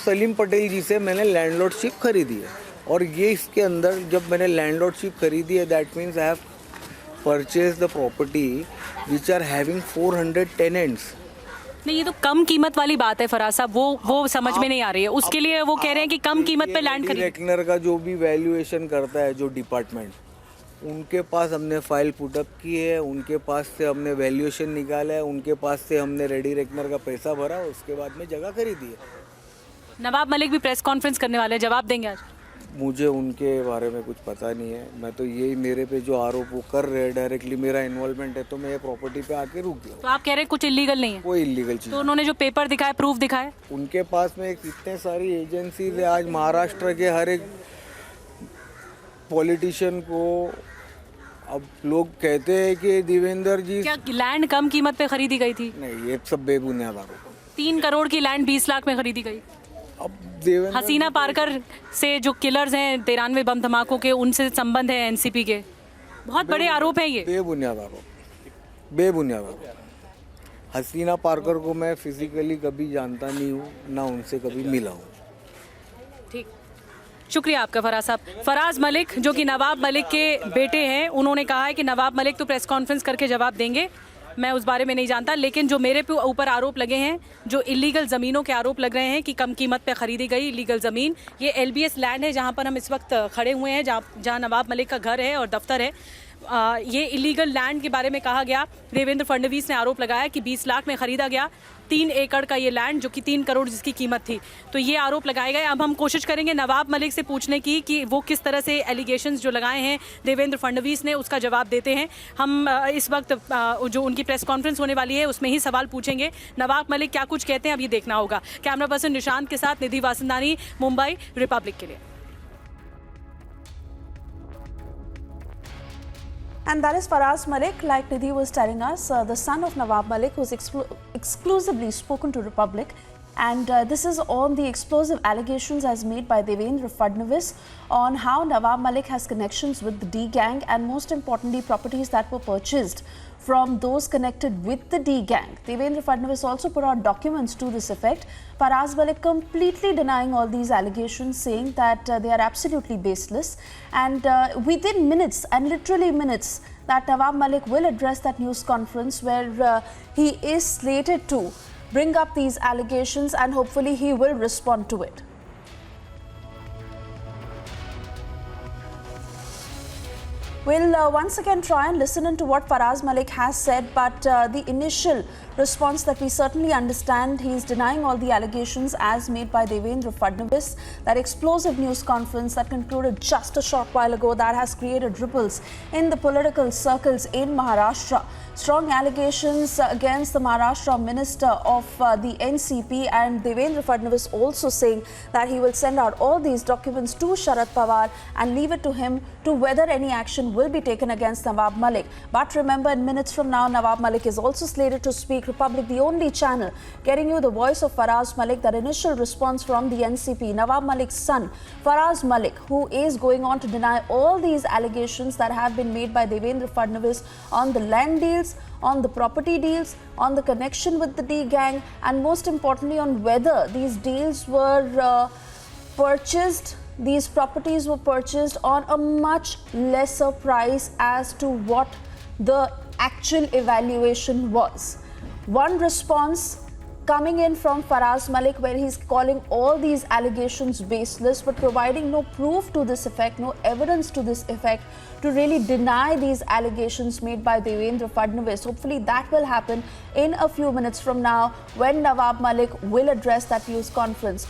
सलीम पटेल जी से मैंने लैंडलॉर्डशिप खरीदी है, और ये इसके अंदर जब मैंने लैंडलॉर्डशिप खरीदी है, that means I have purchase the property which are having 400 tenants. नहीं, ये तो कम कीमत वाली बात है फराज साहब, वो समझ में नहीं आ रही है। उसके लिए वो कह रहे हैं कि कम कीमत पे लैंड खरीद। रेकनर का जो भी वैल्यूएशन करता है जो डिपार्टमेंट, उनके पास हमने फाइल पुटअप की है, उनके पास से हमने वैल्यूएशन निकाला है, उनके पास से हमने रेडी रेकनर का पैसा भरा, उसके बाद में जगह खरीदी है। नवाब मलिक भी प्रेस कॉन्फ्रेंस करने वाले हैं, जवाब देंगे आज? मुझे उनके बारे में कुछ पता नहीं है। मैं तो यही, मेरे पे जो आरोप वो कर रहे हैं, डायरेक्टली मेरा इन्वॉल्वमेंट है, तो मैं ये प्रॉपर्टी पे आके रुक गया। तो आप कह रहे हैं कुछ इलीगल नहीं है? कोई इलीगल चीज़। तो उन्होंने जो पेपर दिखाए, प्रूफ दिखाए, उनके पास में कितने सारी एजेंसीज है। आज महाराष्ट्र के हर एक पॉलिटिशियन को, अब लोग कहते हैं कि देवेंद्र जी, क्या लैंड कम कीमत पे खरीदी गई थी? नहीं, ये सब बेबुनियाद आरोप। 3 करोड़ की लैंड 20 लाख में खरीदी गई। अब देवेंद्र हसीना पारकर से जो किलर्स हैं 93 बम धमाकों के, उनसे संबंध है एनसीपी के, बहुत बड़े आरोप हैं ये। बेबुनियाद आरोप, बेबुनियाद आरोप। हसीना पारकर को मैं फिजिकली कभी जानता नहीं हूँ, ना उनसे कभी मिला हूँ। ठीक, शुक्रिया आपका फराज साहब। फराज मलिक जो कि नवाब मलिक के बेटे हैं, उन्होंने कहा है कि नवाब मलिक तो प्रेस कॉन्फ्रेंस करके जवाब देंगे, मैं उस बारे में नहीं जानता। लेकिन जो मेरे पे ऊपर आरोप लगे हैं, जो इलीगल ज़मीनों के आरोप लग रहे हैं कि कम कीमत पे ख़रीदी गई इलीगल ज़मीन, ये LBS लैंड है जहाँ पर हम इस वक्त खड़े हुए हैं, जहाँ नवाब मलिक का घर है और दफ्तर है। ये इलीगल लैंड के बारे में कहा गया, देवेंद्र फडणवीस ने आरोप लगाया कि 20 लाख में ख़रीदा गया 3 एकड़ का ये लैंड, जो कि 3 करोड़ जिसकी कीमत थी। तो ये आरोप लगाए गए। अब हम कोशिश करेंगे नवाब मलिक से पूछने की कि वो किस तरह से एलिगेशंस जो लगाए हैं देवेंद्र फडणवीस ने, उसका जवाब देते हैं। हम इस वक्त जो उनकी प्रेस कॉन्फ्रेंस होने वाली है उसमें ही सवाल पूछेंगे। नवाब मलिक क्या कुछ कहते हैं, अब ये देखना होगा। कैमरा पर्सन निशांत के साथ निधि वासंदानी, मुंबई, रिपब्लिक के लिए। And that is Faraz Malik, like Nidhi was telling us, the son of Nawab Malik, who's exclusively spoken to Republic. And this is on the explosive allegations as made by Devendra Fadnavis on how Nawab Malik has connections with the D gang, and most importantly properties that were purchased from those connected with the D gang. Devendra Fadnavis also put out documents to this effect. Faraz Malik completely denying all these allegations, saying that they are absolutely baseless. And within minutes, and literally minutes, that Nawab Malik will address that news conference where he is slated to bring up these allegations, and hopefully he will respond to it. We'll once again try and listen into what Faraz Malik has said, but the initial response that we certainly understand, he is denying all the allegations as made by Devendra Fadnavis. That explosive news conference that concluded just a short while ago, that has created ripples in the political circles in Maharashtra. Strong allegations against the Maharashtra minister of the NCP, and Devendra Fadnavis also saying that he will send out all these documents to Sharad Pawar and leave it to him to whether any action will be taken against Nawab Malik. But remember, in minutes from now, Nawab Malik is also slated to speak. Republic, the only channel getting you the voice of Faraz Malik, that initial response from the NCP. Nawab Malik's son, Faraz Malik, who is going on to deny all these allegations that have been made by Devendra Fadnavis on the land deals, on the property deals, on the connection with the D gang, and most importantly on whether these deals were purchased, these properties were purchased on a much lesser price as to what the actual evaluation was. One response coming in from Faraz Malik, where he's calling all these allegations baseless, but providing no proof to this effect, no evidence to this effect, to really deny these allegations made by Devendra Fadnavis. Hopefully that will happen in a few minutes from now when Nawab Malik will address that news conference.